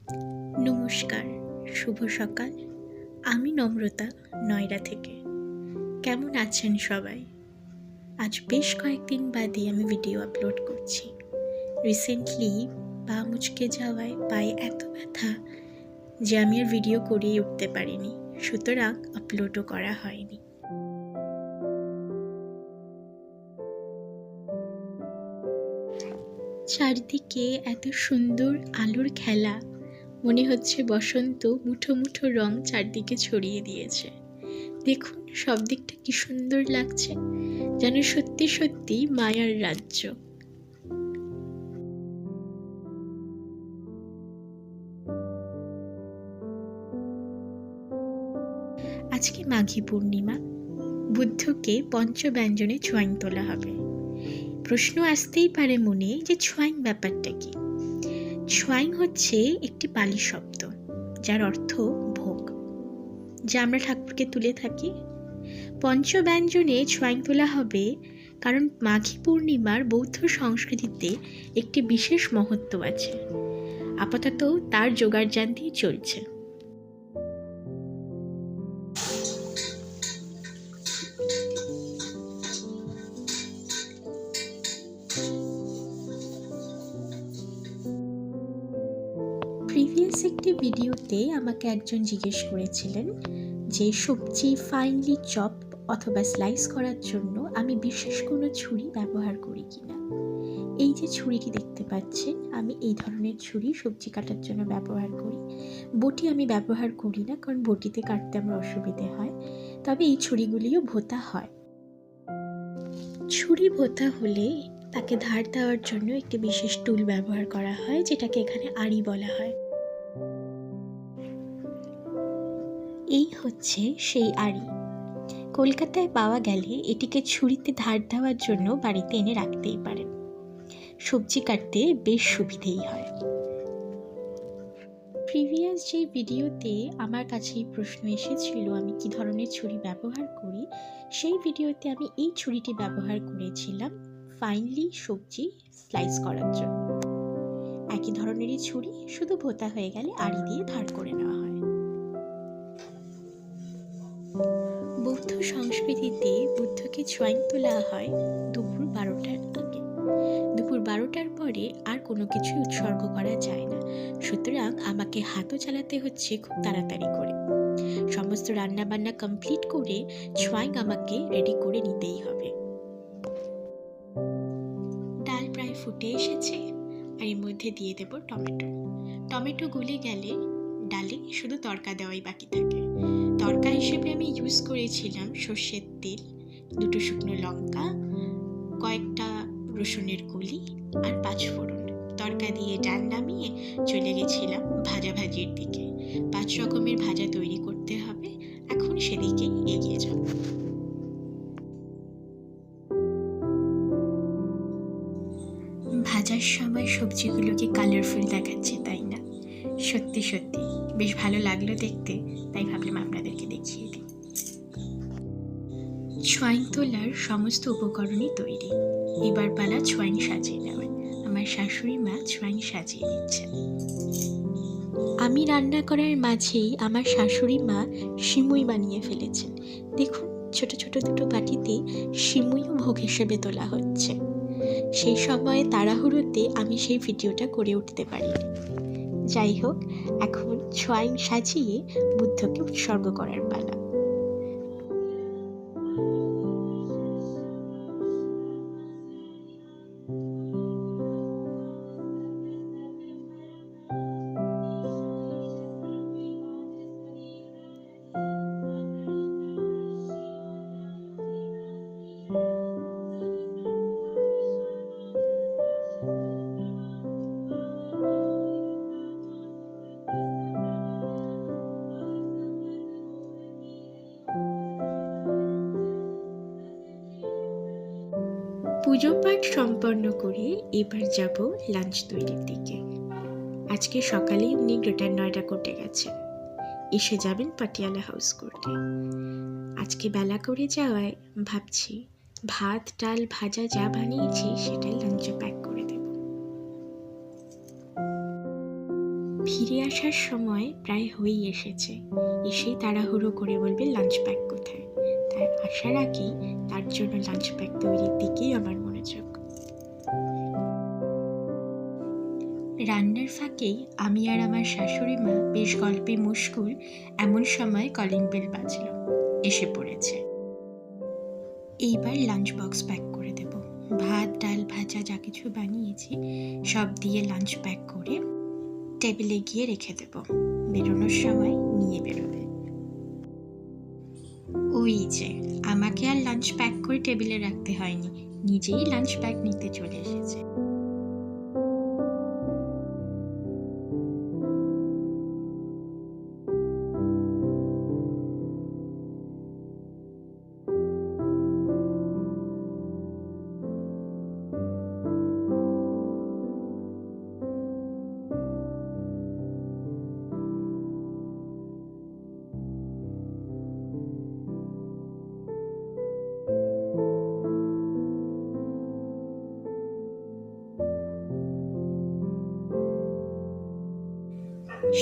নমস্কার, শুভ সকাল। আমি নম্রতা, নয়ডা থেকে। কেমন আছেন সবাই? আজ বেশ কয়েকদিন বাদে আমি ভিডিও আপলোড করছি। রিসেন্টলি পা মুচকে যাওয়ায় পায়ে এত ব্যথা যে আমি আর ভিডিও করেই উঠতে পারিনি, সুতরাং আপলোডও করা হয়নি। চারদিকে এত সুন্দর আলোর খেলা, মনে হচ্ছে বসন্ত মুঠো মুঠো রং চারদিকে ছড়িয়ে দিয়েছে। দেখুন সব দিকটা কি সুন্দর লাগছে, যেন সত্যি সত্যি মায়ার রাজ্য। আজকে মাঘী পূর্ণিমা, বুদ্ধকে পঞ্চব্যঞ্জনে ছোঁয়াইন তোলা হবে। প্রশ্ন আসতেই পারে মনে যে ছোঁয়াইন ব্যাপারটা কি। ছোঁয়াইন হচ্ছে একটি পালি শব্দ, যার অর্থ ভোগ, যা আমরা ঠাকুরকে তুলে থাকি। পঞ্চব্যঞ্জনে ছোঁয়াইন তোলা হবে কারণ মাঘী পূর্ণিমার বৌদ্ধ সংস্কৃতিতে একটি বিশেষ মহত্ব আছে। আপাতত তার জোগাড়জান দিয়ে চলছে। প্রিভিয়াস একটি ভিডিওতে আমাকে একজন জিজ্ঞেস করেছিলেন যে সবজি ফাইনলি চপ অথবা স্লাইস করার জন্য আমি বিশেষ কোনো ছুরি ব্যবহার করি কিনা। এই যে ছুরিটি দেখতে পাচ্ছেন, আমি এই ধরনের ছুরি সবজি কাটার জন্য ব্যবহার করি। বটি আমি ব্যবহার করি না, কারণ বটিতে কাটতে আমার অসুবিধে হয়। তবে এই ছুরিগুলিও ভোঁতা হয়। ছুরি ভোঁতা হলে তাকে ধার দেওয়ার জন্য একটি বিশেষ টুল ব্যবহার করা হয়, যেটাকে এখানে আড়ি বলা হয়। এই হচ্ছে সেই আড়ি। কলকাতায় পাওয়া গেলে এটিকে ছুরিতে ধার দেওয়ার জন্য বাড়িতে এনে রাখতেই পারেন। সবজি কাটতে বেশ সুবিধেই হয়। প্রিভিয়াস যে ভিডিওতে আমার কাছে এই প্রশ্ন এসেছিল আমি কি ধরনের ছুরি ব্যবহার করি, সেই ভিডিওতে আমি এই ছুরিটি ব্যবহার করেছিলাম ফাইনলি সবজি স্লাইস করার জন্য। একই ধরনেরই ছুরি, শুধু ভোঁতা হয়ে গেলে আড়ি দিয়ে ধার করে নেওয়া হয়। বৌদ্ধ সংস্কৃতিতে বুদ্ধকে ছোঁয়াইন তোলা হয় দুপুর 12টার আগে। দুপুর 12টার পরে আর কোনো কিছু উৎসর্গ করা যায় না, সুতরাং আমাকে হাতও চালাতে হচ্ছে খুব তাড়াতাড়ি করে। সমস্ত রান্না বান্না কমপ্লিট করে ছোঁয়াইন আমাকে রেডি করে নিতেই হবে। ডাল প্রায় ফুটে এসেছে, আর এর মধ্যে দিয়ে দেব টমেটো। টমেটো গলে গেলে ডালে শুধু তড়কা দেওয়াই বাকি থাকে। তড়কা হিসেবে আমি ইউজ করেছিলাম সর্ষের তেল, 2 শুকনো লঙ্কা, কয়েকটা রসুনের কলি আর 5 ফোড়ন। তড়কা দিয়ে ডাল নামিয়ে চলে গেছিলাম ভাজাভাজির দিকে। 5 রকমের ভাজা তৈরি করতে হবে, এখন সেদিকেই এগিয়ে যাব। ভাজার সময় সবজিগুলোকে কালারফুল দেখাচ্ছে, তাই না? সত্যি সত্যি বেশ ভালো লাগলো দেখতে, তাই ভাবলাম আপনাদেরকে দেখিয়ে দিই। ছোঁয়াইন তোলার সমস্ত উপকরণই তৈরি, এবার পালা ছোঁয়াইন সাজিয়ে নেওয়ার। আমার শাশুড়ি মা ছোঁয়াইন সাজিয়ে নিচ্ছেন। আমি রান্না করার মাঝেই আমার শাশুড়ি মা সিমুই বানিয়ে ফেলেছেন। দেখুন ছোট ছোট 2 বাটিতে সিমুইও ভোগ হিসেবে তোলা হচ্ছে। সেই সময়ে তাড়াহুড়োতে আমি সেই ভিডিওটা করে উঠতে পারিনি। যাই হোক, এখন ছোঁয়াইন সাজিয়ে বুদ্ধকে উৎসর্গ করার পালা। পুজো পাঠ সম্পন্ন করে এবার যাব লাঞ্চ তৈরির দিকে। আজকে সকালেই উনি গ্রেটার নয়ডা কোর্টে গেছেন, এসে যাবেন পাটিয়ালা হাউস কোর্টে। আজকে বেলা করে যাওয়ায় ভাবছি ভাত ডাল ভাজা যা বানিয়েছি সেটাই লাঞ্চে প্যাক করে দেব। ফিরে আসার সময় প্রায় হয়েই এসেছে। এসেই তাড়াহুড়ো করে বলবে লাঞ্চ প্যাক কোথায়। তার আসার আগেই তার জন্য লাঞ্চ প্যাক তৈরির দিকেই আমার মনোযোগ। রান্নার ফাঁকেই আমি আর আমার শাশুড়ি মা বেশ গল্পে মশগুল। এমন সময় কলিং বেল বাজল। এসে পড়েছে। এইবার লাঞ্চ বক্স প্যাক করে দেব। ভাত, ডাল, ভাজা যা কিছু বানিয়েছি সব দিয়ে লাঞ্চ প্যাক করে টেবিলে গিয়ে রেখে দেব। বেরোনোর সময় নিয়ে বেরোবে। ওই যে, আমাকে আর লাঞ্চ প্যাক করে টেবিলে রাখতে হয়নি, নিজেই লাঞ্চ প্যাক নিতে চলে এসেছে।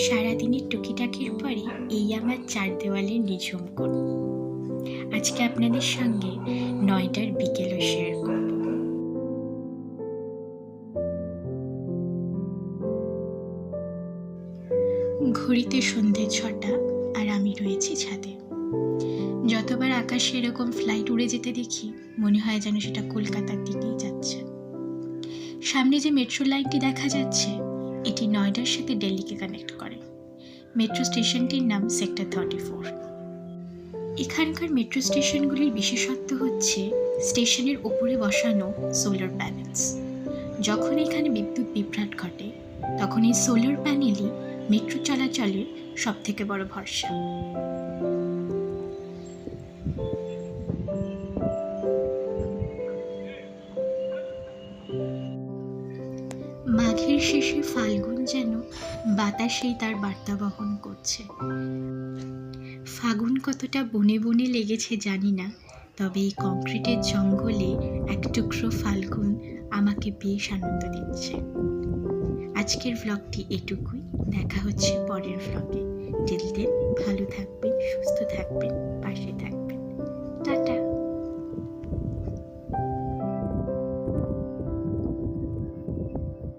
সারাদিনের টুকিটাকির পরে এই আমার 4 দেওয়ালের নিঝুম কোণ। আজকে আপনাদের সঙ্গে নয়ডার বিকেলও শেয়ার করব। ঘড়িতে সন্ধে 6টা আর আমি রয়েছি ছাদে। যতবার আকাশে এরকম ফ্লাইট উড়ে যেতে দেখি মনে হয় যেন সেটা কলকাতার দিকেই যাচ্ছে। সামনে যে মেট্রো লাইনটি দেখা যাচ্ছে এটি নয়ডার সাথে দিল্লিকে কানেক্ট করে। মেট্রো স্টেশনটির নাম সেক্টর 34। এখানকার মেট্রো স্টেশনগুলির বিশেষত্ব হচ্ছে স্টেশনের ওপরে বসানো সোলার প্যানেলস। যখন এখানে বিদ্যুৎ বিভ্রাট ঘটে তখন এই সোলার প্যানেলই মেট্রো চলাচলের সবথেকে বড় ভরসা। মাঘের শেষে ফাল্গুন যেন বাতাসেই তার বার্তা বহন করছে। ফাগুন কতটা বনে বনে লেগেছে জানি না, তবে এই কংক্রিটের জঙ্গলে এক টুকরো ফাল্গুন আমাকে বেশ আনন্দ দিচ্ছে। আজকের ভ্লগটি এটুকুই। দেখা হচ্ছে পরের ভ্লগে। টিল দেন ভালো থাকবেন, সুস্থ থাকবেন।